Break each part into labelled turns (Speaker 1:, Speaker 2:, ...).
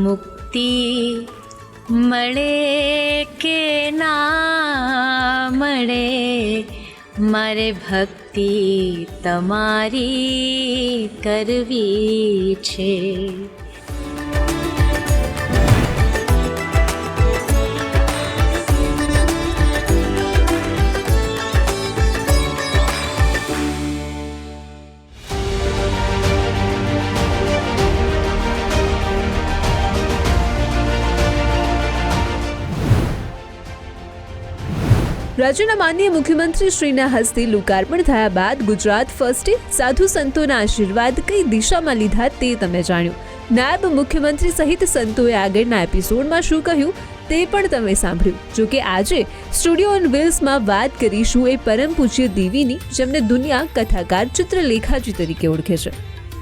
Speaker 1: मुक्ति મળે કે ના મળે, મારે ભક્તિ તમારી કરવી છે.
Speaker 2: રાજ્યના માનનીય મુખ્યમંત્રી શ્રીના હસ્તે લોકાર્પણ થયા બાદ ગુજરાત ફર્સ્ટે સાધુ સંતોના આશીર્વાદ કઈ દિશામાં લીધા તે તમે જાણ્યું. નાયબ મુખ્યમંત્રી સહિત સંતોએ આગળના એપિસોડમાં શું કહ્યું તે પણ તમે સાંભળ્યું. જોકે આજે સ્ટુડિયો ઓન વ્હીલ્સમાં વાત કરીશું એ પરમ પૂજ્ય દેવીની, જેમને દુનિયા કથાકાર ચિત્રલેખાજી તરીકે ઓળખે છે.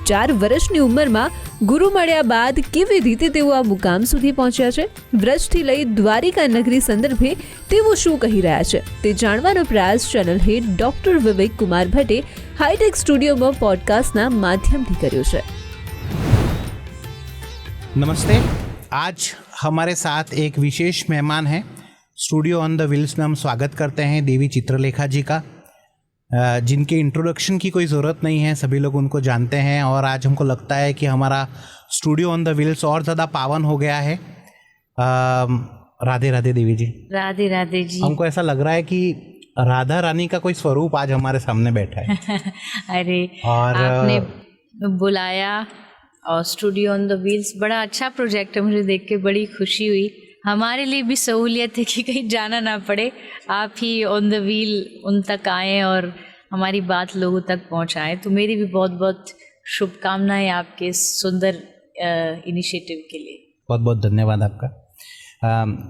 Speaker 2: 4 વર્ષની ઉંમરમાં ગુરુ મળ્યા બાદ કેવી રીતે તેઓ આ મુકામ સુધી પહોંચ્યા છે, વ્રજથી લઈ દ્વારિકા નગરી સંદર્ભે તેઓ શું કહી રહ્યા છે તે જાણવાનો પ્રયાસ ચેનલ હેડ ડોક્ટર વિવેક કુમાર ભટ્ટે હાઈટેક સ્ટુડિયોમાં પોડકાસ્ટના માध्यमથી કર્યો છે.
Speaker 3: नमस्ते. आज हमारे साथ एक विशेष मेहमान हैं. स्टूडियो ऑन द व्हील्स में हम स्वागत करते हैं देवी चित्रलेखा जी का, जिनके इंट्रोडक्शन की कोई ज़रूरत नहीं है, सभी लोग उनको जानते हैं. और आज हमको लगता है कि हमारा स्टूडियो ऑन द व्हील्स और ज़्यादा पावन हो गया है. राधे राधे देवी जी.
Speaker 1: राधे राधे जी.
Speaker 3: हमको ऐसा लग रहा है कि राधा रानी का कोई स्वरूप आज हमारे सामने बैठा है.
Speaker 1: अरे और आपने बुलाया और स्टूडियो ऑन द व्हील्स बड़ा अच्छा प्रोजेक्ट है, मुझे देख के बड़ी खुशी हुई. हमारे लिए भी सहूलियत है कि कहीं जाना ना पड़े, आप ही ऑन द व्हील उन तक आएँ और हमारी बात लोगों तक पहुंचाएं. तो मेरी भी बहुत बहुत शुभकामनाएं आपके सुंदर इनिशिएटिव के लिए.
Speaker 3: बहुत बहुत धन्यवाद आपका.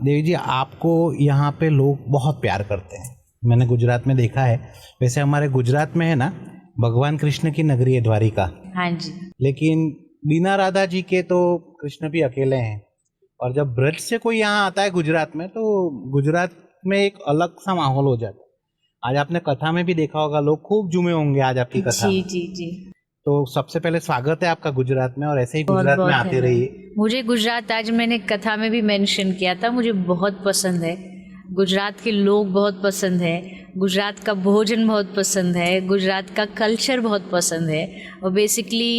Speaker 3: देवी जी, आपको यहाँ पे लोग बहुत प्यार करते हैं, मैंने गुजरात में देखा है. वैसे हमारे गुजरात में है ना भगवान कृष्ण की नगरी है द्वारिका.
Speaker 1: हाँ जी.
Speaker 3: लेकिन बिना राधा जी के तो कृष्ण भी अकेले हैं. और जब ब्रज से कोई यहाँ आता है गुजरात में, तो गुजरात में एक अलग सा माहौल हो जाता है. आज आपने कथा में भी देखा होगा, लोग खूब झूमे होंगे आज आपकी कथा.
Speaker 1: जी जी जी.
Speaker 3: तो सबसे पहले स्वागत है आपका गुजरात में, और ऐसे ही गुजरात में आते रहिए.
Speaker 1: मुझे गुजरात, आज मैंने कथा में भी मेंशन किया था, मुझे बहुत पसंद है. गुजरात के लोग बहुत पसंद है, गुजरात का भोजन बहुत पसंद है, गुजरात का कल्चर बहुत पसंद है. और बेसिकली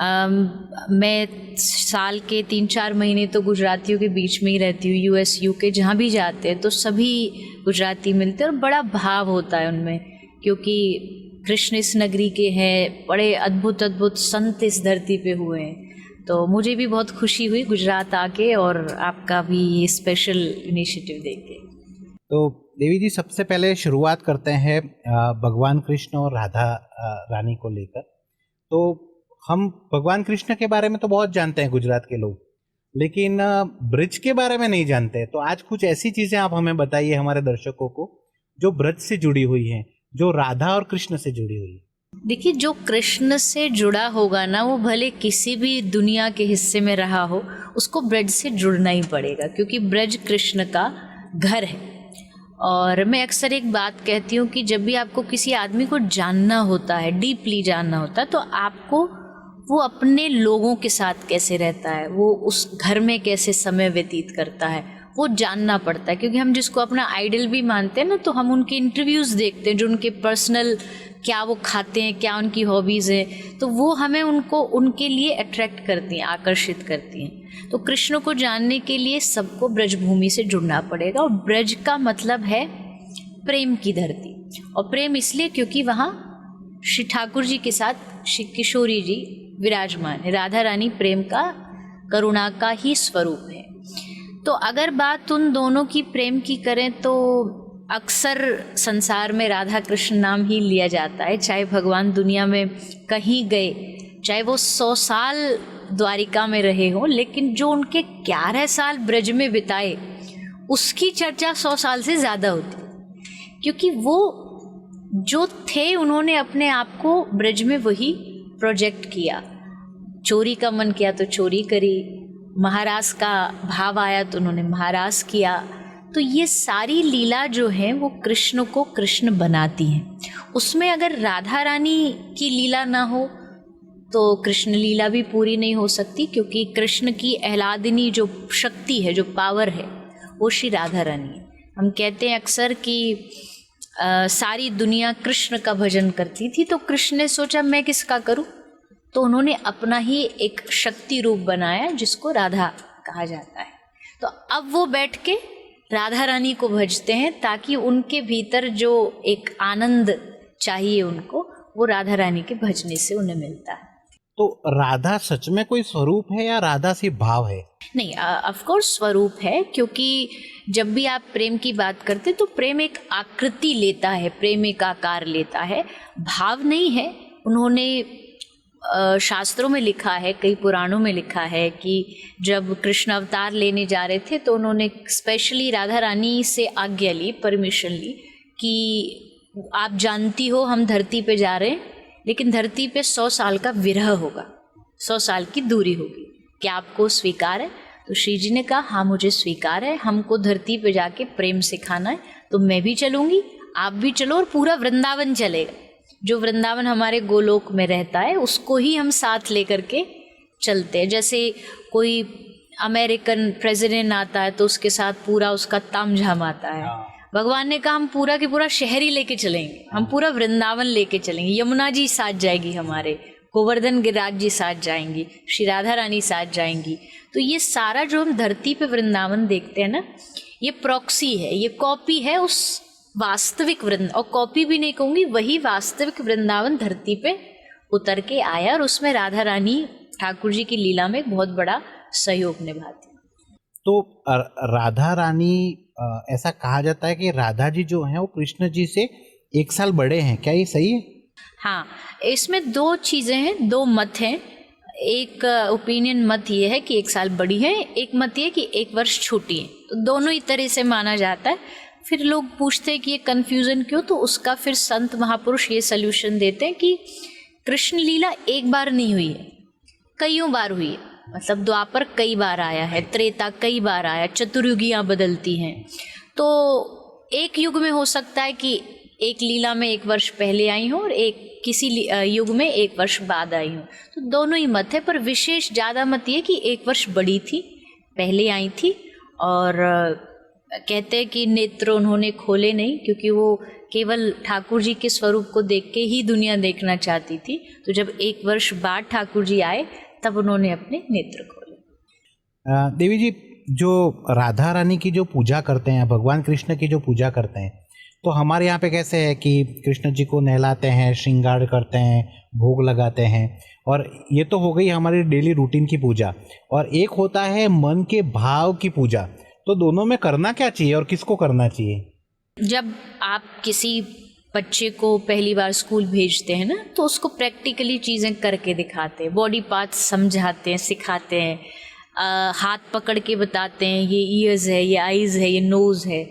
Speaker 1: मैं साल के 3-4 महीने तो गुजरातियों के बीच में ही रहती हूँ. US UK जहाँ भी जाते हैं तो सभी गुजराती मिलते हैं और बड़ा भाव होता है उनमें, क्योंकि कृष्ण इस नगरी के हैं, बड़े अद्भुत अद्भुत संत इस धरती पे हुए हैं. तो मुझे भी बहुत खुशी हुई गुजरात आके और आपका भी ये स्पेशल इनिशिएटिव देख के.
Speaker 3: तो देवी जी, सबसे पहले शुरुआत करते हैं भगवान कृष्ण और राधा रानी को लेकर. तो हम भगवान कृष्ण के बारे में तो बहुत जानते हैं गुजरात के लोग, लेकिन ब्रज के बारे में नहीं जानते. तो आज कुछ ऐसी चीज़ें आप हमें बताइए हमारे दर्शकों को जो ब्रज से जुड़ी हुई हैं, जो राधा और कृष्ण से जुड़ी हुई है.
Speaker 1: देखिए, जो कृष्ण से जुड़ा होगा ना, वो भले किसी भी दुनिया के हिस्से में रहा हो, उसको ब्रज से जुड़ना ही पड़ेगा, क्योंकि ब्रज कृष्ण का घर है. और मैं अक्सर एक बात कहती हूँ कि जब भी आपको किसी आदमी को जानना होता है, डीपली जानना होता है, तो आपको वो अपने लोगों के साथ कैसे रहता है, वो उस घर में कैसे समय व्यतीत करता है, वो जानना पड़ता है. क्योंकि हम जिसको अपना आइडल भी मानते हैं ना, तो हम उनके इंटरव्यूज़ देखते हैं, जो उनके पर्सनल, क्या वो खाते हैं, क्या उनकी हॉबीज़ हैं, तो वो हमें उनको उनके लिए अट्रैक्ट करती हैं, आकर्षित करती हैं. तो कृष्ण को जानने के लिए सबको ब्रजभूमि से जुड़ना पड़ेगा. और ब्रज का मतलब है प्रेम की धरती. और प्रेम इसलिए क्योंकि वहाँ श्री ठाकुर जी के साथ श्री किशोरी जी विराजमान है. राधा रानी प्रेम का, करुणा का ही स्वरूप है. तो अगर बात उन दोनों की प्रेम की करें तो अक्सर संसार में राधा कृष्ण नाम ही लिया जाता है. चाहे भगवान दुनिया में कहीं गए, चाहे वो 100 साल द्वारिका में रहे हों, लेकिन जो उनके 11 साल ब्रज में बिताए, उसकी चर्चा 100 साल से ज़्यादा होती, क्योंकि वो जो थे उन्होंने अपने आप को ब्रज में वही प्रोजेक्ट किया. चोरी का मन किया तो चोरी करी, महारास का भाव आया तो उन्होंने महारास किया. तो ये सारी लीला जो है वो कृष्ण को कृष्ण बनाती हैं. उसमें अगर राधा रानी की लीला ना हो तो कृष्ण लीला भी पूरी नहीं हो सकती, क्योंकि कृष्ण की आह्लादिनी जो शक्ति है, जो पावर है, वो श्री राधा रानी है। हम कहते हैं अक्सर कि सारी दुनिया कृष्ण का भजन करती थी, तो कृष्ण ने सोचा मैं किसका करूं, तो उन्होंने अपना ही एक शक्ति रूप बनाया जिसको राधा कहा जाता है। तो अब वो बैठ के राधा रानी को भजते हैं, ताकि उनके भीतर जो एक आनंद चाहिए उनको, वो राधा रानी के भजने से उन्हें मिलता है।
Speaker 3: तो राधा सच में कोई स्वरूप है या राधा सिर्फ भाव है?
Speaker 1: नहीं, ऑफ कोर्स स्वरूप है, क्योंकि जब भी आप प्रेम की बात करते तो प्रेम एक आकृति लेता है, प्रेम एक आकार लेता है, भाव नहीं है। उन्होंने शास्त्रों में लिखा है, कई पुराणों में लिखा है कि जब कृष्ण अवतार लेने जा रहे थे तो उन्होंने स्पेशली राधा रानी से आज्ञा ली, परमिशन ली कि आप जानती हो हम धरती पे जा रहे हैं, लेकिन धरती पे 100 साल का विरह होगा, 100 साल की दूरी होगी, क्या आपको स्वीकार है? तो श्री जी ने कहा हाँ मुझे स्वीकार है, हमको धरती पे जाके प्रेम सिखाना है, तो मैं भी चलूँगी, आप भी चलो, और पूरा वृंदावन चलेगा। जो वृंदावन हमारे गोलोक में रहता है उसको ही हम साथ लेकर के चलते हैं। जैसे कोई अमेरिकन प्रेसिडेंट आता है तो उसके साथ पूरा उसका तामझाम आता है, भगवान ने कहा हम पूरा के पूरा शहर ही लेके चलेंगे, हम पूरा वृंदावन लेके चलेंगे, यमुना जी साथ जाएगी हमारे, गोवर्धन गिरिराज जी साथ जाएंगी, श्री राधा रानी साथ जाएंगी। तो ये सारा जो हम धरती पे वृंदावन देखते हैं ना, ये प्रॉक्सी है, ये कॉपी है उस वास्तविक वृंदावन, और कॉपी भी नहीं कहूँगी, वही वास्तविक वृंदावन धरती पे उतर के आया, और उसमें राधा रानी ठाकुर जी की लीला में बहुत बड़ा सहयोग निभाती।
Speaker 3: तो राधा रानी, ऐसा कहा जाता है कि राधा जी जो हैं वो कृष्ण जी से 1 साल बड़े हैं, क्या ये सही है?
Speaker 1: हाँ, इसमें 2 चीज़ें हैं, 2 मत हैं। एक ओपिनियन मत ये है कि 1 साल बड़ी है, एक मत ये कि 1 वर्ष छोटी है, तो दोनों ही तरह से माना जाता है। फिर लोग पूछते हैं कि ये कन्फ्यूज़न क्यों, तो उसका फिर संत महापुरुष ये सल्यूशन देते हैं कि कृष्ण लीला एक बार नहीं हुई है, कईयों बार हुई है। मतलब द्वापर कई बार आया है, त्रेता कई बार आया, चतुर्युगियाँ बदलती हैं, तो एक युग में हो सकता है कि एक लीला में 1 वर्ष पहले आई हो और एक किसी युग में 1 वर्ष बाद आई हो, तो दोनों ही मत है। पर विशेष ज़्यादा मत ये कि 1 वर्ष बड़ी थी, पहले आई थी, और कहते हैं कि नेत्र उन्होंने खोले नहीं, क्योंकि वो केवल ठाकुर जी के स्वरूप को देख के ही दुनिया देखना चाहती थी। तो जब 1 वर्ष बाद ठाकुर जी आए तब उन्होंने अपने नेत्र खोले।
Speaker 3: देवी जी, जो राधा रानी की जो पूजा करते हैं, भगवान कृष्ण की जो पूजा करते हैं, तो हमारे यहाँ पे कैसे है कि कृष्ण जी को नहलाते हैं, श्रृंगार करते हैं, भोग लगाते हैं, और ये तो हो गई हमारी डेली रूटीन की पूजा, और एक होता है मन के भाव की पूजा। तो दोनों में करना क्या चाहिए और किसको करना चाहिए?
Speaker 1: जब आप किसी बच्चे को पहली बार स्कूल भेजते हैं ना, तो उसको प्रैक्टिकली चीज़ें करके दिखाते हैं, बॉडी पार्ट्स समझाते हैं, सिखाते हैं, हाथ पकड़ के बताते हैं ये ईयर्स है, ये आईज़ है, ये नोज़ है।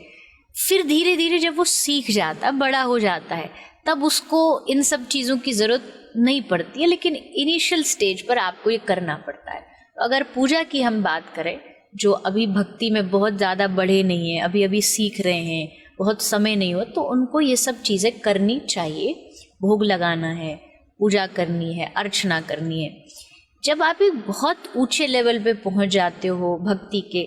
Speaker 1: फिर धीरे धीरे जब वो सीख जाता, बड़ा हो जाता है, तब उसको इन सब चीज़ों की ज़रूरत नहीं पड़ती है, लेकिन इनिशियल स्टेज पर आपको ये करना पड़ता है। तो अगर पूजा की हम बात करें, जो अभी भक्ति में बहुत ज़्यादा बढ़े नहीं हैं, अभी अभी सीख रहे हैं, बहुत समय नहीं हो, तो उनको ये सब चीज़ें करनी चाहिए। भोग लगाना है, पूजा करनी है, अर्चना करनी है। जब आप एक बहुत ऊंचे लेवल पे पहुंच जाते हो भक्ति के,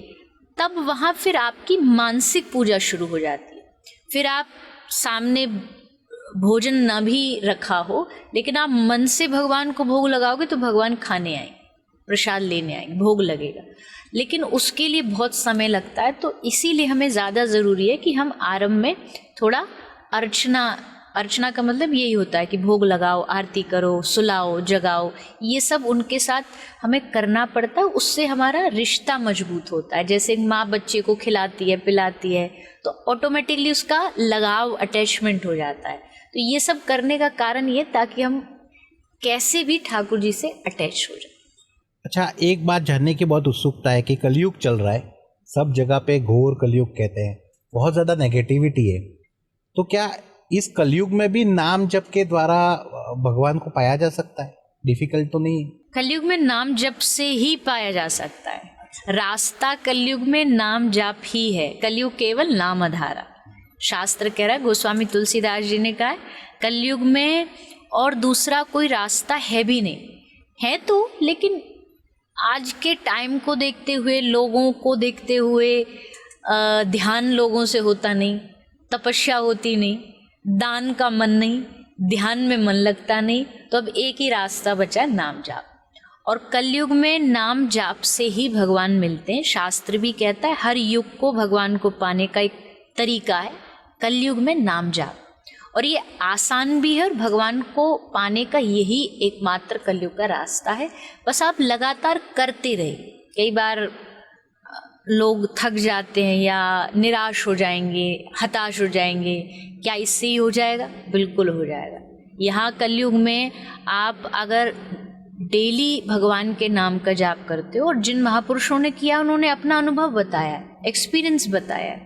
Speaker 1: तब वहाँ फिर आपकी मानसिक पूजा शुरू हो जाती है। फिर आप सामने भोजन ना भी रखा हो, लेकिन आप मन से भगवान को भोग लगाओगे तो भगवान खाने आएंगे, प्रसाद लेने आएंगे, भोग लगेगा, लेकिन उसके लिए बहुत समय लगता है। तो इसीलिए हमें ज़्यादा ज़रूरी है कि हम आरंभ में थोड़ा अर्चना का मतलब यही होता है कि भोग लगाओ, आरती करो, सुलाओ, जगाओ, ये सब उनके साथ हमें करना पड़ता है। उससे हमारा रिश्ता मजबूत होता है। जैसे माँ बच्चे को खिलाती है, पिलाती है, तो ऑटोमेटिकली उसका लगाव, अटैचमेंट हो जाता है। तो ये सब करने का कारण ये, ताकि हम कैसे भी ठाकुर जी से अटैच हो जाए।
Speaker 3: अच्छा, एक बात जानने की बहुत उत्सुकता है कि कलयुग चल रहा है, सब जगह पे घोर कलयुग कहते हैं, बहुत ज़्यादा नेगेटिविटी है, तो क्या इस कलयुग में भी नाम जप के द्वारा भगवान को पाया जा सकता है? डिफिकल्ट तो नहीं?
Speaker 1: कलयुग में नाम जप से ही पाया जा सकता है। रास्ता कलयुग में नाम जाप ही है। कलयुग केवल नाम आधारा, शास्त्र कह रहा है, गोस्वामी तुलसीदास जी ने कहा है, कलयुग में और दूसरा कोई रास्ता है भी नहीं। है तो, लेकिन आज के टाइम को देखते हुए, लोगों को देखते हुए, ध्यान लोगों से होता नहीं, तपस्या होती नहीं, दान का मन नहीं, ध्यान में मन लगता नहीं, तो अब एक ही रास्ता बचा, नाम जाप। और कलयुग में नाम जाप से ही भगवान मिलते हैं। शास्त्र भी कहता है हर युग को भगवान को पाने का एक तरीका है कलयुग में नाम जाप, और ये आसान भी है और भगवान को पाने का यही एकमात्र कलयुग का रास्ता है। बस आप लगातार करते रहे। कई बार लोग थक जाते हैं या निराश हो जाएंगे, हताश हो जाएंगे, क्या इससे ही हो जाएगा? बिल्कुल हो जाएगा। यहाँ कलयुग में आप अगर डेली भगवान के नाम का जाप करते हो, और जिन महापुरुषों ने किया उन्होंने अपना अनुभव बताया, एक्सपीरियंस बताया।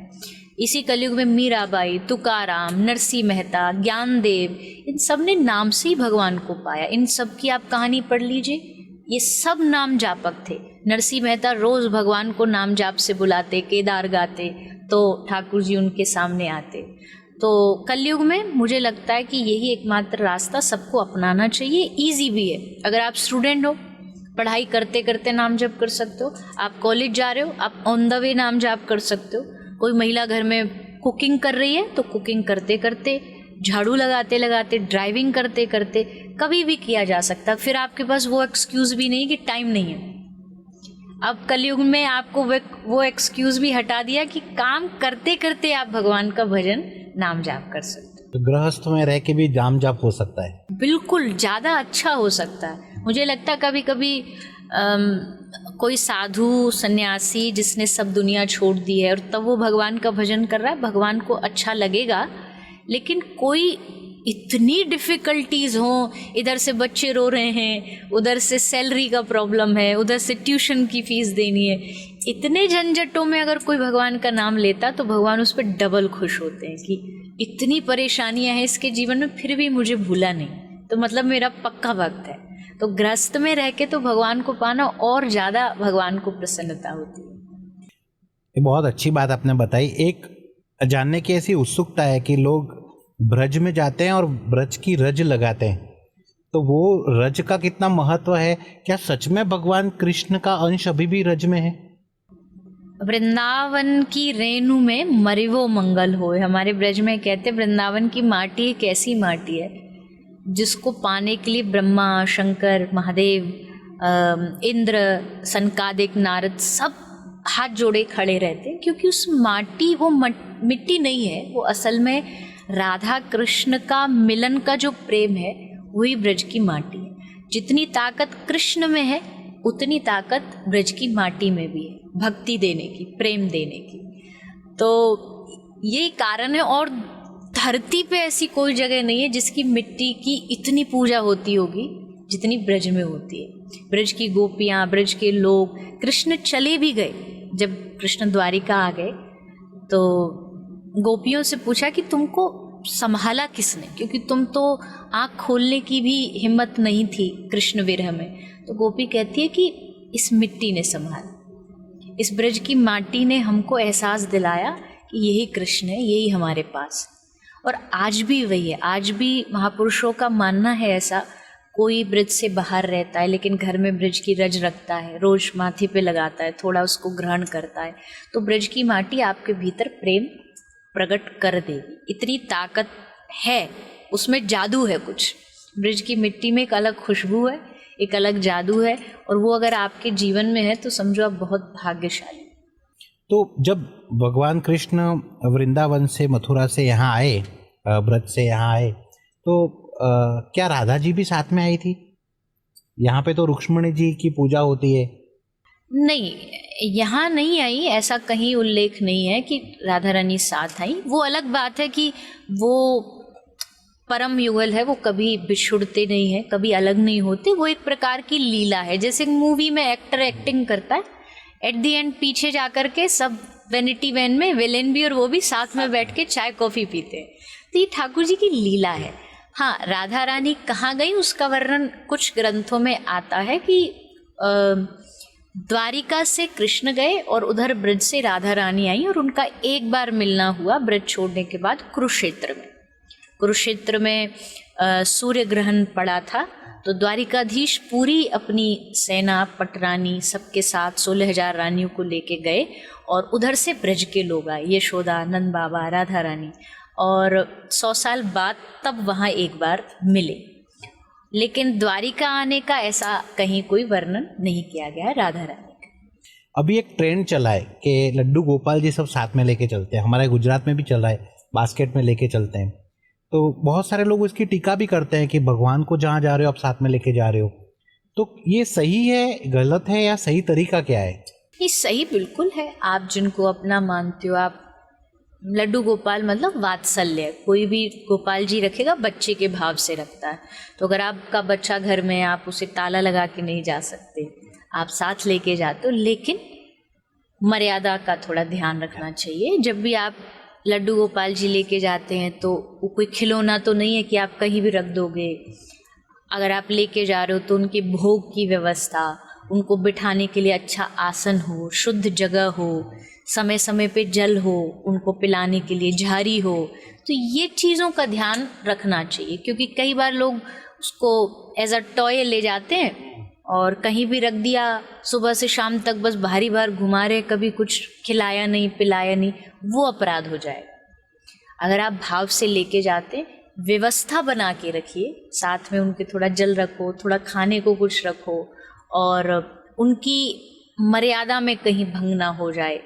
Speaker 1: इसी कलयुग में मीराबाई, तुकाराम, नरसिंह मेहता, ज्ञानदेव, इन सब ने नाम से ही भगवान को पाया। इन सब की आप कहानी पढ़ लीजिए, ये सब नाम जापक थे। नरसिंह मेहता रोज भगवान को नाम जाप से बुलाते, केदार गाते, तो ठाकुर जी उनके सामने आते। तो कलयुग में मुझे लगता है कि यही एकमात्र रास्ता सबको अपनाना चाहिए। इजी भी है। अगर आप स्टूडेंट हो, पढ़ाई करते करते नाम जप कर सकते हो। आप कॉलेज जा रहे हो, आप ऑन द वे नाम जाप कर सकते हो। कोई महिला घर में कुकिंग कर रही है तो कुकिंग करते करते, झाड़ू लगाते लगाते, ड्राइविंग करते करते, कभी भी किया जा सकता। फिर आपके पास वो एक्सक्यूज़ भी नहीं कि टाइम नहीं है। अब कलयुग में आपको वो एक्सक्यूज़ भी हटा दिया कि काम करते करते आप भगवान का भजन नाम जाप कर सकते हो।
Speaker 3: तो गृहस्थ में रह के भी नाम जाप हो सकता है?
Speaker 1: बिल्कुल, ज़्यादा अच्छा हो सकता है। मुझे लगता है कभी कभी कोई साधु सन्यासी जिसने सब दुनिया छोड़ दी है और तब वो भगवान का भजन कर रहा है, भगवान को अच्छा लगेगा। लेकिन कोई इतनी डिफ़िकल्टीज़ हों, इधर से बच्चे रो रहे हैं, उधर से सैलरी का प्रॉब्लम है, उधर से ट्यूशन की फ़ीस देनी है, इतने झंझटों में अगर कोई भगवान का नाम लेता तो भगवान उस पर डबल खुश होते हैं कि इतनी परेशानियां हैं इसके जीवन में, फिर भी मुझे भूला नहीं, तो मतलब मेरा पक्का भक्त है। तो गृहस्थ में रह के तो भगवान को पाना और ज़्यादा भगवान को प्रसन्नता होती है।
Speaker 3: ये बहुत अच्छी बात आपने बताई। एक जानने की ऐसी उत्सुकता है कि लोग ब्रज में जाते हैं और ब्रज की रज लगाते हैं, तो वो रज का कितना महत्व है? क्या सच में भगवान कृष्ण का अंश अभी भी रज में है?
Speaker 1: वृंदावन की रेणु में मरिवो मंगल होए, हमारे ब्रज में कहते हैं। वृंदावन की माटी एक ऐसी माटी है जिसको पाने के लिए ब्रह्मा, शंकर, महादेव, इंद्र, सनकादिक, नारद सब हाथ जोड़े खड़े रहते हैं, क्योंकि उस माटी, वो मिट्टी नहीं है, वो असल में राधा कृष्ण का मिलन का जो प्रेम है वही ब्रज की माटी है। जितनी ताकत कृष्ण में है उतनी ताकत ब्रज की माटी में भी है, भक्ति देने की, प्रेम देने की। तो यही कारण है। और धरती पे ऐसी कोई जगह नहीं है जिसकी मिट्टी की इतनी पूजा होती होगी जितनी ब्रज में होती है। ब्रज की गोपियाँ, ब्रज के लोग, कृष्ण चले भी गए, जब कृष्ण द्वारिका आ गए तो गोपियों से पूछा कि तुमको संभाला किसने, क्योंकि तुम तो आँख खोलने की भी हिम्मत नहीं थी कृष्ण विरह में। तो गोपी कहती है कि इस मिट्टी ने संभाला, इस ब्रज की माटी ने हमको एहसास दिलाया कि यही कृष्ण है, यही हमारे पास। और आज भी वही है। आज भी महापुरुषों का मानना है ऐसा, कोई ब्रज से बाहर रहता है लेकिन घर में ब्रज की रज रखता है, रोज माथे पे लगाता है, थोड़ा उसको ग्रहण करता है, तो ब्रज की माटी आपके भीतर प्रेम प्रकट कर देगी। इतनी ताकत है उसमें, जादू है कुछ। ब्रज की मिट्टी में एक अलग खुशबू है, एक अलग जादू है, और वो अगर आपके जीवन में है तो समझो आप बहुत भाग्यशाली।
Speaker 3: तो जब भगवान कृष्ण वृंदावन से, मथुरा से यहाँ आए, ब्रज से यहाँ आए, तो क्या राधा जी भी साथ में आई थी? यहाँ पे तो रुक्मिणी जी की पूजा होती है।
Speaker 1: नहीं, यहाँ नहीं आई, ऐसा कहीं उल्लेख नहीं है कि राधा रानी साथ आई। वो अलग बात है कि वो परम युगल है, वो कभी बिछुड़ते नहीं है, कभी अलग नहीं होते। वो एक प्रकार की लीला है, जैसे मूवी में एक्टर एक्टिंग करता है, एट द एंड पीछे जा कर के सब वेनिटी वैन में विलेन भी और वो भी साथ में बैठ के चाय कॉफ़ी पीते हैं। तो ये ठाकुर जी की लीला है। हाँ, राधा रानी कहाँ गई उसका वर्णन कुछ ग्रंथों में आता है कि द्वारिका से कृष्ण गए और उधर ब्रज से राधा रानी आई, और उनका एक बार मिलना हुआ ब्रज छोड़ने के बाद कुरुक्षेत्र में। कुरुक्षेत्र में सूर्य ग्रहण पड़ा था, तो द्वारिकाधीश पूरी अपनी सेना, पटरानी सबके साथ 16,000 रानियों को लेके गए और उधर से ब्रज के लोग आए, यशोदा, नंद बाबा, राधा रानी, और 100 साल बाद तब वहाँ एक बार मिले। लेकिन द्वारिका आने का ऐसा कहीं कोई वर्णन नहीं किया गया है राधा रानी का।
Speaker 3: अभी एक ट्रेंड चला है कि लड्डू गोपाल जी सब साथ में लेके चलते हैं, हमारे गुजरात में भी चल रहा है, बास्केट में लेके चलते हैं। तो बहुत सारे लोग इसकी टीका भी करते हैं कि भगवान को जहाँ जा रहे हो आप साथ में लेके जा रहे हो, तो ये सही है, गलत है, या सही तरीका क्या है?
Speaker 1: ये सही बिल्कुल है। आप जिनको अपना मानते हो, आप लड्डू गोपाल मतलब वात्सल्य, कोई भी गोपाल जी रखेगा बच्चे के भाव से रखता है। तो अगर आपका बच्चा घर में, आप उसे ताला लगा के नहीं जा सकते, आप साथ लेके जाते हो, लेकिन मर्यादा का थोड़ा ध्यान रखना चाहिए। जब भी आप लड्डू गोपाल जी लेके जाते हैं तो वो कोई खिलौना तो नहीं है कि आप कहीं भी रख दोगे। अगर आप लेके जा रहे हो तो उनके भोग की व्यवस्था, उनको बिठाने के लिए अच्छा आसन हो, शुद्ध जगह हो, समय समय पे जल हो, उनको पिलाने के लिए झाड़ी हो, तो ये चीज़ों का ध्यान रखना चाहिए। क्योंकि कई बार लोग उसको एज अ टॉय ले जाते हैं और कहीं भी रख दिया, सुबह से शाम तक बस भारी बार घुमा रहे, कभी कुछ खिलाया नहीं, पिलाया नहीं, वो अपराध हो जाएगा। अगर आप भाव से लेके जाते, व्यवस्था बना के रखिए, साथ में उनके थोड़ा जल रखो, थोड़ा खाने को कुछ रखो, और उनकी मर्यादा में कहीं भंग ना हो जाए,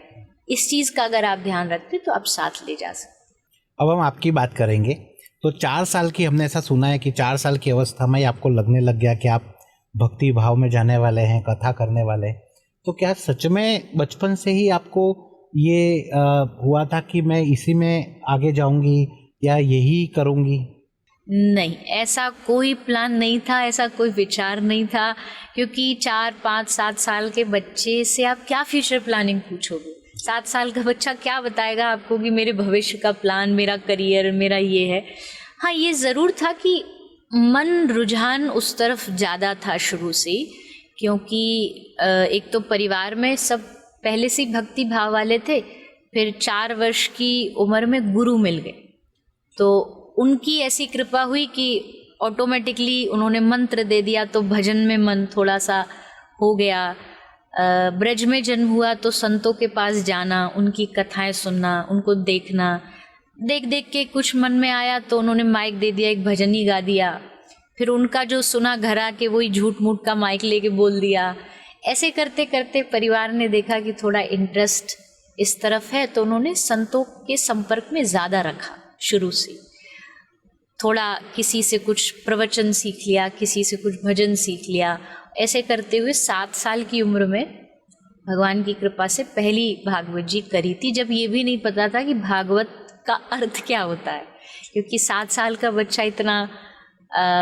Speaker 1: इस चीज़ का अगर आप ध्यान रखते तो आप साथ ले जा सकते।
Speaker 3: अब हम आपकी बात करेंगे। तो 4 साल की, हमने ऐसा सुना है कि 4 साल की अवस्था में ही आपको लगने लग गया कि आप भक्ति भाव में जाने वाले हैं, कथा करने वाले हैं। तो क्या सच में बचपन से ही आपको ये हुआ था कि मैं इसी में आगे जाऊंगी या यही करूंगी?
Speaker 1: नहीं, ऐसा कोई प्लान नहीं था, ऐसा कोई विचार नहीं था। क्योंकि 4, 5, 7 साल के बच्चे से आप क्या फ्यूचर प्लानिंग पूछोगे? 7 साल का बच्चा क्या बताएगा आपको कि मेरे भविष्य का प्लान, मेरा करियर, मेरा ये है। हाँ, ये ज़रूर था कि मन रुझान उस तरफ ज़्यादा था शुरू से, क्योंकि एक तो परिवार में सब पहले से भक्ति भाव वाले थे। फिर 4 वर्ष की उम्र में गुरु मिल गए, तो उनकी ऐसी कृपा हुई कि ऑटोमेटिकली उन्होंने मंत्र दे दिया, तो भजन में मन थोड़ा सा हो गया। ब्रज में जन्म हुआ तो संतों के पास जाना, उनकी कथाएं सुनना, उनको देखना, देख देख के कुछ मन में आया तो उन्होंने माइक दे दिया, एक भजन ही गा दिया। फिर उनका जो सुना घर आके वही झूठ मूठ का माइक लेके बोल दिया। ऐसे करते करते परिवार ने देखा कि थोड़ा इंटरेस्ट इस तरफ है, तो उन्होंने संतों के संपर्क में ज़्यादा रखा शुरू से। थोड़ा किसी से कुछ प्रवचन सीख लिया, किसी से कुछ भजन सीख लिया। ऐसे करते हुए 7 साल की उम्र में भगवान की कृपा से पहली भागवत जी करी थी, जब ये भी नहीं पता था कि भागवत का अर्थ क्या होता है। क्योंकि 7 साल का बच्चा इतना,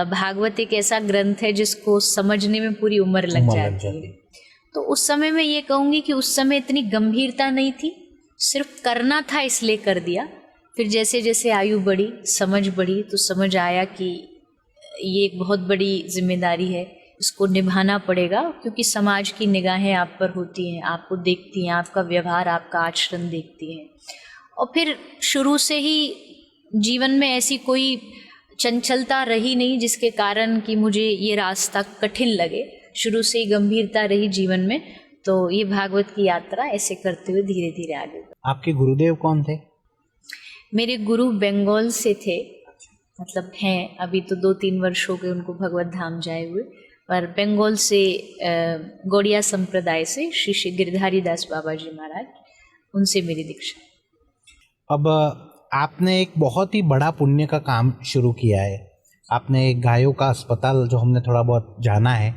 Speaker 1: भागवत एक ऐसा ग्रंथ है जिसको समझने में पूरी उम्र लग जाती है। तो उस समय मैं ये कहूँगी कि उस समय इतनी गंभीरता नहीं थी, सिर्फ करना था इसलिए कर दिया। फिर जैसे जैसे आयु बढ़ी, समझ बढ़ी, तो समझ आया कि ये एक बहुत बड़ी जिम्मेदारी है, इसको निभाना पड़ेगा। क्योंकि समाज की निगाहें आप पर होती हैं, आपको देखती हैं, आपका व्यवहार, आपका आचरण देखती हैं। और फिर शुरू से ही जीवन में ऐसी कोई चंचलता रही नहीं जिसके कारण कि मुझे ये रास्ता कठिन लगे। शुरू से ही गंभीरता रही जीवन में, तो ये भागवत की यात्रा ऐसे करते हुए धीरे धीरे आगे।
Speaker 3: आपके गुरुदेव कौन थे?
Speaker 1: मेरे गुरु बंगाल से थे, मतलब हैं, अभी तो 2-3 वर्ष हो गए उनको भगवत धाम जाए हुए, पर बंगाल से गौड़िया संप्रदाय से श्री श्री गिरधारी दास बाबा जी महाराज, उनसे मेरी दीक्षा।
Speaker 3: अब आपने एक बहुत ही बड़ा पुण्य का काम शुरू किया है। आपने एक गायों का अस्पताल, जो हमने थोड़ा बहुत जाना है,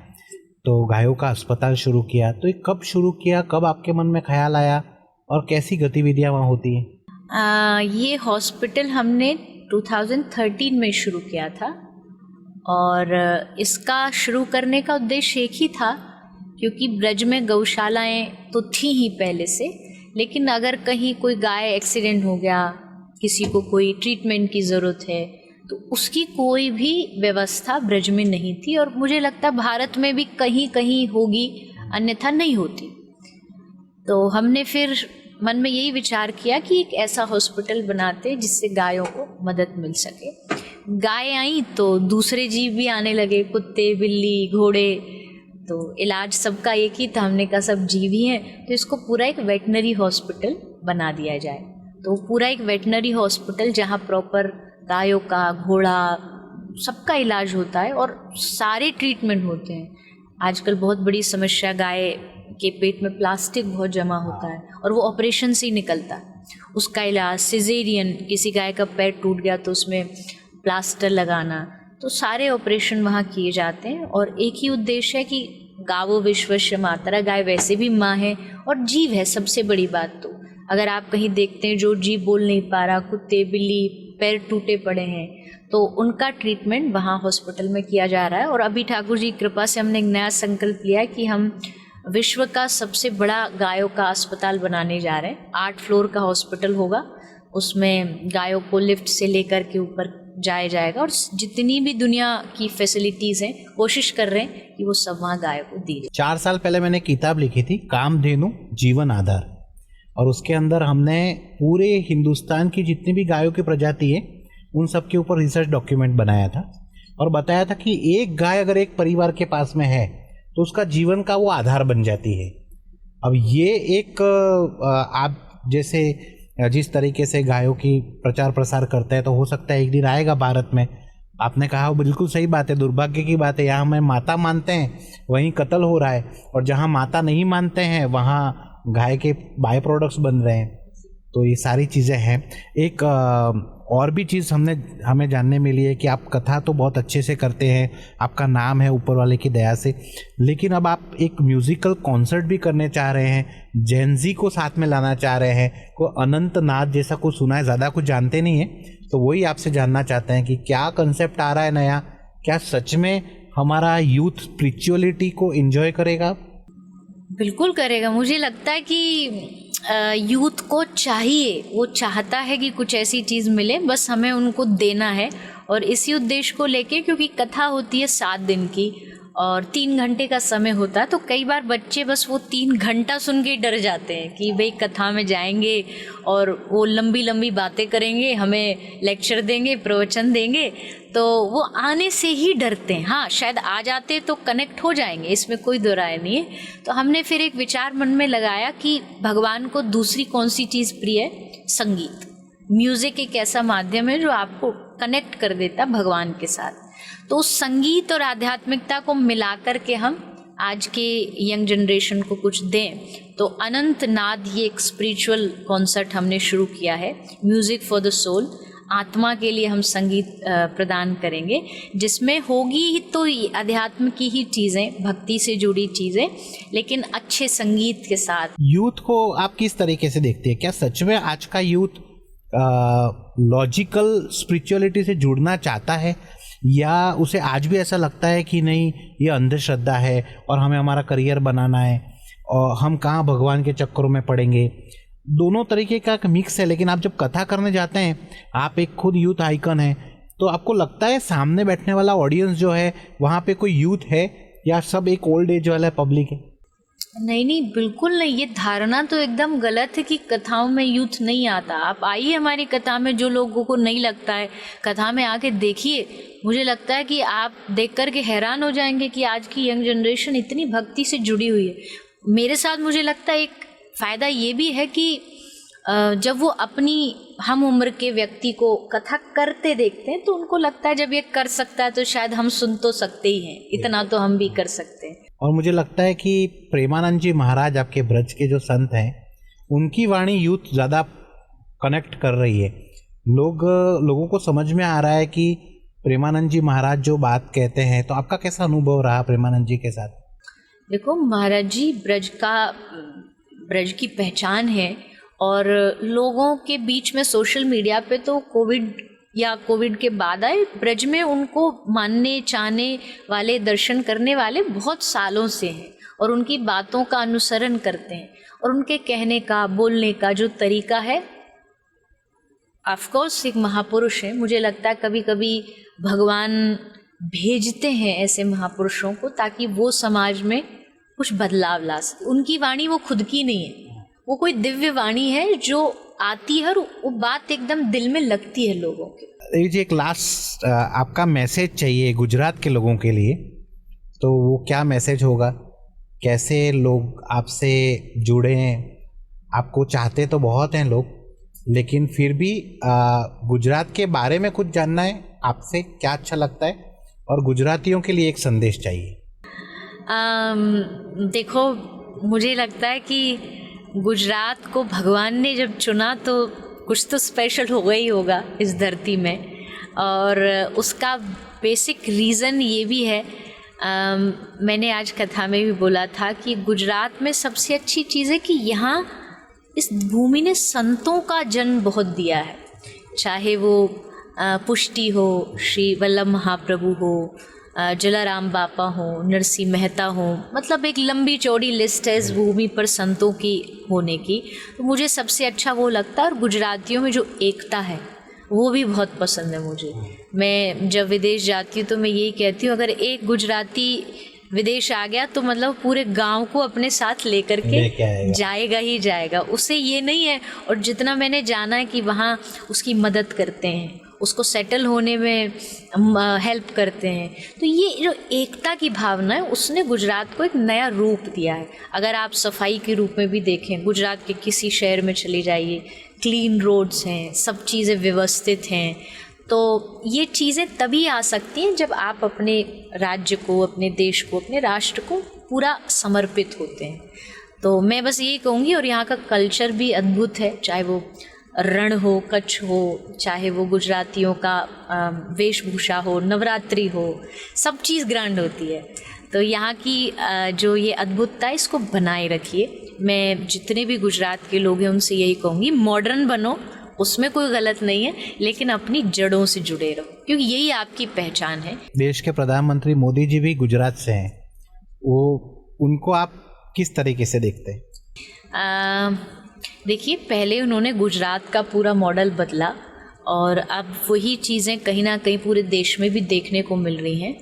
Speaker 3: तो गायों का अस्पताल शुरू किया। तो ये कब शुरू किया, कब आपके मन में ख्याल आया और कैसी गतिविधियां वहाँ होती हैं?
Speaker 1: ये हॉस्पिटल हमने 2013 में शुरू किया था, और इसका शुरू करने का उद्देश्य एक ही था, क्योंकि ब्रज में गौशालाएं तो थी ही पहले से, लेकिन अगर कहीं कोई गाय एक्सीडेंट हो गया, किसी को कोई ट्रीटमेंट की ज़रूरत है, तो उसकी कोई भी व्यवस्था ब्रज में नहीं थी। और मुझे लगता है भारत में भी कहीं कहीं होगी, अन्यथा नहीं होती। तो हमने फिर मन में यही विचार किया कि एक ऐसा हॉस्पिटल बनाते जिससे गायों को मदद मिल सके। गाय आई तो दूसरे जीव भी आने लगे, कुत्ते, बिल्ली, घोड़े। तो इलाज सबका एक ही था, हमने कहा सब जीव ही हैं, तो इसको पूरा एक वेटनरी हॉस्पिटल बना दिया जाए। तो पूरा एक वेटनरी हॉस्पिटल जहाँ प्रॉपर गायों का, घोड़ा, सबका इलाज होता है और सारे ट्रीटमेंट होते हैं। आजकल बहुत बड़ी समस्या, गाय के पेट में प्लास्टिक बहुत जमा होता है और वो ऑपरेशन से ही निकलता है। उसका इलाज, सिजेरियन, किसी गाय का पैर टूट गया तो उसमें प्लास्टर लगाना, तो सारे ऑपरेशन वहाँ किए जाते हैं। और एक ही उद्देश्य है कि गावो विश्वस्य मातरा, गाय वैसे भी माँ है और जीव है। सबसे बड़ी बात तो अगर आप कहीं देखते हैं जो जीव बोल नहीं पा रहा, कुत्ते, बिल्ली, पैर टूटे पड़े हैं, तो उनका ट्रीटमेंट वहाँ हॉस्पिटल में किया जा रहा है। और अभी ठाकुर जी की कृपा से हमने एक नया संकल्प लिया है कि हम विश्व का सबसे बड़ा गायों का अस्पताल बनाने जा रहे हैं। 8 फ्लोर का हॉस्पिटल होगा, उसमें गायों को लिफ्ट से लेकर के ऊपर जाया जाएगा और जितनी भी दुनिया की फैसिलिटीज़ हैं कोशिश कर रहे हैं कि वो सब वहाँ गायों को दी जाए।
Speaker 3: 4 साल पहले मैंने किताब लिखी थी, कामधेनु जीवन आधार, और उसके अंदर हमने पूरे हिंदुस्तान की जितनी भी गायों की प्रजाति है उन सब के ऊपर रिसर्च डॉक्यूमेंट बनाया था और बताया था कि एक गाय अगर एक परिवार के पास में है तो उसका जीवन का वो आधार बन जाती है। अब ये एक आप जैसे जिस तरीके से गायों की प्रचार प्रसार करते हैं तो हो सकता है एक दिन आएगा भारत में। आपने कहा बिल्कुल सही बात है, दुर्भाग्य की बात है, यहाँ हमें माता मानते हैं वहीं कत्ल हो रहा है, और जहाँ माता नहीं मानते हैं वहाँ गाय के बाय प्रोडक्ट्स बन रहे हैं। तो ये सारी चीज़ें हैं। एक और भी चीज़ हमें जानने मिली है कि आप कथा तो बहुत अच्छे से करते हैं, आपका नाम है ऊपर वाले की दया से, लेकिन अब आप एक म्यूज़िकल कॉन्सर्ट भी करने चाह रहे हैं, जेनजी को साथ में लाना चाह रहे हैं। को अनंत नाद जैसा कुछ सुना है, ज़्यादा कुछ जानते नहीं हैं, तो वही आपसे जानना चाहते हैं कि क्या कंसेप्ट आ रहा है नया, क्या सच में हमारा यूथ स्पिरिचुअलिटी को एंजॉय करेगा?
Speaker 1: बिल्कुल करेगा। मुझे लगता है कि यूथ को चाहिए, वो चाहता है कि कुछ ऐसी चीज़ मिले, बस हमें उनको देना है। और इसी उद्देश्य को लेके, क्योंकि कथा होती है 7 दिन की और 3 घंटे का समय होता है, तो कई बार बच्चे बस वो 3 घंटा सुन के डर जाते हैं कि भाई कथा में जाएंगे और वो लंबी लंबी बातें करेंगे, हमें लेक्चर देंगे, प्रवचन देंगे, तो वो आने से ही डरते हैं। हाँ, शायद आ जाते तो कनेक्ट हो जाएंगे, इसमें कोई दो राय नहीं है। तो हमने फिर एक विचार मन में लगाया कि भगवान को दूसरी कौन सी चीज़ प्रिय है? संगीत। म्यूज़िक एक ऐसा माध्यम है जो आपको कनेक्ट कर देता है भगवान के साथ। तो उस संगीत और आध्यात्मिकता को मिलाकर के हम आज के यंग जनरेशन को कुछ दें, तो अनंत नाद ये एक स्पिरिचुअल कॉन्सर्ट हमने शुरू किया है, म्यूज़िक फॉर द सोल। आत्मा के लिए हम संगीत प्रदान करेंगे, जिसमें होगी ही तो अध्यात्म की ही चीज़ें, भक्ति से जुड़ी चीज़ें, लेकिन अच्छे संगीत के साथ।
Speaker 3: यूथ को आप किस तरीके से देखती है? क्या सच में आज का यूथ लॉजिकल स्पिरिचुअलिटी से जुड़ना चाहता है, या उसे आज भी ऐसा लगता है कि नहीं ये अंधश्रद्धा है और हमें हमारा करियर बनाना है और हम कहाँ भगवान के चक्करों में पड़ेंगे? दोनों तरीके का एक मिक्स है। लेकिन आप जब कथा करने जाते हैं, आप एक खुद यूथ आइकन हैं, तो आपको लगता है सामने बैठने वाला ऑडियंस जो है वहाँ पे कोई यूथ है या सब एक ओल्ड एज वाला पब्लिक है?
Speaker 1: नहीं, बिल्कुल नहीं। ये धारणा तो एकदम गलत है कि कथाओं में यूथ नहीं आता। आप आइए हमारी कथा में, जो लोगों को नहीं लगता है कथा में आके देखिए। मुझे लगता है कि आप देख कर के हैरान हो जाएंगे कि आज की यंग जनरेशन इतनी भक्ति से जुड़ी हुई है। मेरे साथ मुझे लगता है एक फ़ायदा ये भी है कि जब वो अपनी हम उम्र के व्यक्ति को कथा करते देखते हैं तो उनको लगता है जब ये कर सकता है तो शायद हम सुन तो सकते ही हैं, इतना तो हम भी कर सकते हैं।
Speaker 3: और मुझे लगता है कि प्रेमानंद जी महाराज, आपके ब्रज के जो संत हैं, उनकी वाणी यूथ ज़्यादा कनेक्ट कर रही है। लोगों को समझ में आ रहा है कि प्रेमानंद जी महाराज जो बात कहते हैं। तो आपका कैसा अनुभव रहा प्रेमानंद जी के साथ?
Speaker 1: देखो, महाराज जी ब्रज की पहचान है, और लोगों के बीच में सोशल मीडिया पे तो कोविड के बाद आए, ब्रज में उनको मानने चाहने वाले, दर्शन करने वाले बहुत सालों से हैं और उनकी बातों का अनुसरण करते हैं। और उनके कहने का, बोलने का जो तरीका है, ऑफकोर्स एक महापुरुष है। मुझे लगता है कभी कभी भगवान भेजते हैं ऐसे महापुरुषों को ताकि वो समाज में कुछ बदलाव ला सके। उनकी वाणी वो खुद की नहीं है, वो कोई दिव्य वाणी है जो आती है और वो बात एकदम दिल में लगती है लोगों के।
Speaker 3: देवी जी, एक लास्ट आपका मैसेज चाहिए गुजरात के लोगों के लिए, तो वो क्या मैसेज होगा? कैसे लोग आपसे जुड़े हैं? आपको चाहते तो बहुत हैं लोग, लेकिन फिर भी गुजरात के बारे में कुछ जानना है आपसे, क्या अच्छा लगता है, और गुजरातियों के लिए एक संदेश चाहिए।
Speaker 1: देखो, मुझे लगता है कि गुजरात को भगवान ने जब चुना तो कुछ तो स्पेशल होगा ही होगा इस धरती में, और उसका बेसिक रीज़न ये भी है, मैंने आज कथा में भी बोला था कि गुजरात में सबसे अच्छी चीज़ है कि यहाँ इस भूमि ने संतों का जन्म बहुत दिया है, चाहे वो पुष्टि हो, श्री वल्लभ महाप्रभु हो, जलाराम बापा हो, नरसिंह मेहता हो, मतलब एक लंबी चौड़ी लिस्ट है इस भूमि पर संतों की होने की। तो मुझे सबसे अच्छा वो लगता है, और गुजरातियों में जो एकता है वो भी बहुत पसंद है मुझे। मैं जब विदेश जाती हूँ तो मैं यही कहती हूँ, अगर एक गुजराती विदेश आ गया तो मतलब पूरे गांव को अपने साथ लेकर के जाएगा ही जाएगा, उसे ये नहीं है। और जितना मैंने जाना है कि वहाँ उसकी मदद करते हैं, उसको सेटल होने में हेल्प करते हैं, तो ये जो एकता की भावना है उसने गुजरात को एक नया रूप दिया है। अगर आप सफाई के रूप में भी देखें, गुजरात के किसी शहर में चले जाइए, क्लीन रोड्स हैं, सब चीज़ें व्यवस्थित हैं। तो ये चीज़ें तभी आ सकती हैं जब आप अपने राज्य को, अपने देश को, अपने राष्ट्र को पूरा समर्पित होते हैं। तो मैं बस यही कहूँगी, और यहाँ का कल्चर भी अद्भुत है, चाहे वो रण हो, कच्छ हो, चाहे वो गुजरातियों का वेशभूषा हो, नवरात्रि हो, सब चीज़ ग्रैंड होती है। तो यहाँ की जो ये अद्भुतता है इसको बनाए रखिए। मैं जितने भी गुजरात के लोग हैं उनसे यही कहूँगी, मॉडर्न बनो, उसमें कोई गलत नहीं है, लेकिन अपनी जड़ों से जुड़े रहो, क्योंकि यही आपकी पहचान है।
Speaker 3: देश के प्रधानमंत्री मोदी जी भी गुजरात से हैं, वो उनको आप किस तरीके से देखते हैं?
Speaker 1: देखिए, पहले उन्होंने गुजरात का पूरा मॉडल बदला, और अब वही चीज़ें कहीं ना कहीं पूरे देश में भी देखने को मिल रही हैं।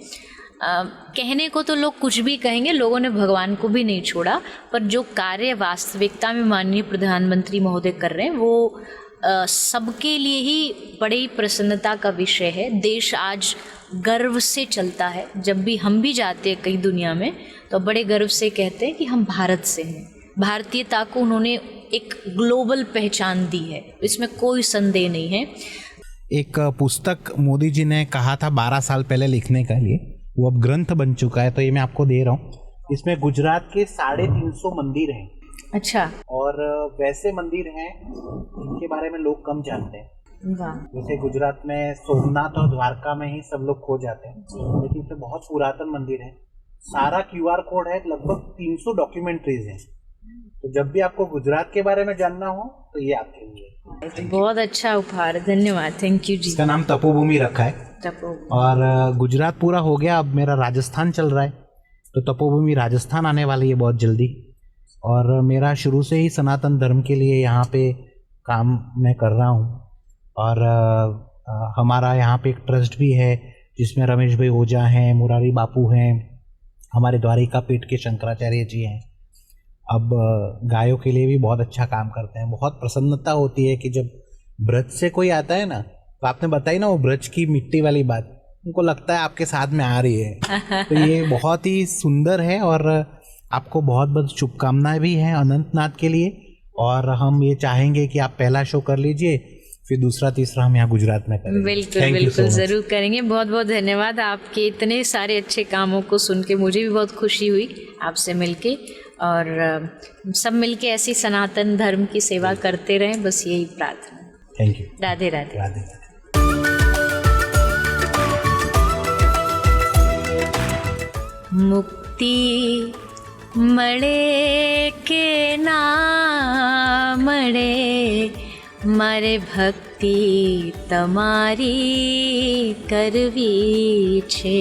Speaker 1: कहने को तो लोग कुछ भी कहेंगे, लोगों ने भगवान को भी नहीं छोड़ा, पर जो कार्य वास्तविकता में माननीय प्रधानमंत्री महोदय कर रहे हैं वो सबके लिए ही बड़ी प्रसन्नता का विषय है। देश आज गर्व से चलता है, जब भी हम भी जाते हैं कहीं दुनिया में तो बड़े गर्व से कहते हैं कि हम भारत से हैं। भारतीयता को उन्होंने एक ग्लोबल पहचान दी है, इसमें कोई संदेह नहीं है।
Speaker 3: एक पुस्तक मोदी जी ने कहा था 12 साल पहले लिखने के लिए, वो अब ग्रंथ बन चुका है, तो ये मैं आपको दे रहा हूँ। इसमें गुजरात के 350 मंदिर हैं।
Speaker 1: अच्छा।
Speaker 3: और वैसे मंदिर हैं जिनके बारे में लोग कम जानते हैं।
Speaker 1: वाह।
Speaker 3: जैसे गुजरात में सोमनाथ और द्वारका में ही सब लोग खो जाते हैं, लेकिन इसमें बहुत पुरातन मंदिर है। सारा QR कोड है, लगभग 300 डॉक्यूमेंट्रीज हैं। तो जब भी आपको गुजरात के बारे में जानना हो तो ये आपके लिए
Speaker 1: बहुत अच्छा उपहार, धन्यवाद, थैंक यू जी।
Speaker 3: इसका नाम तपोभूमि रखा है। और गुजरात पूरा हो गया, अब मेरा राजस्थान चल रहा है, तो तपोभूमि राजस्थान आने वाली है बहुत जल्दी। और मेरा शुरू से ही सनातन धर्म के लिए यहाँ पे काम मैं कर रहा हूँ। और हमारा यहाँ पे एक ट्रस्ट भी है जिसमें रमेश भाई ओझा हैं, मुरारी बापू हैं, हमारे द्वारिका पीठ के शंकराचार्य जी हैं। अब गायों के लिए भी बहुत अच्छा काम करते हैं। बहुत प्रसन्नता होती है कि जब ब्रज से कोई आता है ना, तो आपने बताई ना वो ब्रज की मिट्टी वाली बात, उनको लगता है आपके साथ में आ रही है। तो ये बहुत ही सुंदर है, और आपको बहुत बहुत शुभकामनाएं भी हैं अनंतनाथ के लिए। और हम ये चाहेंगे कि आप पहला शो कर लीजिए, फिर दूसरा तीसरा हम यहाँ गुजरात में करेंगे।
Speaker 1: बिल्कुल बिल्कुल, ज़रूर करेंगे। बहुत बहुत धन्यवाद। आपके इतने सारे अच्छे कामों को सुन के मुझे भी बहुत खुशी हुई आपसे मिलके, और सब मिलके ऐसी सनातन धर्म की सेवा करते रहें, बस यही प्रार्थना।
Speaker 3: Thank you.
Speaker 1: राधे राधे।
Speaker 3: राधे राधे।
Speaker 1: मुक्ति मळे के ना मळे, मारे भक्ति तमारी करवी छे।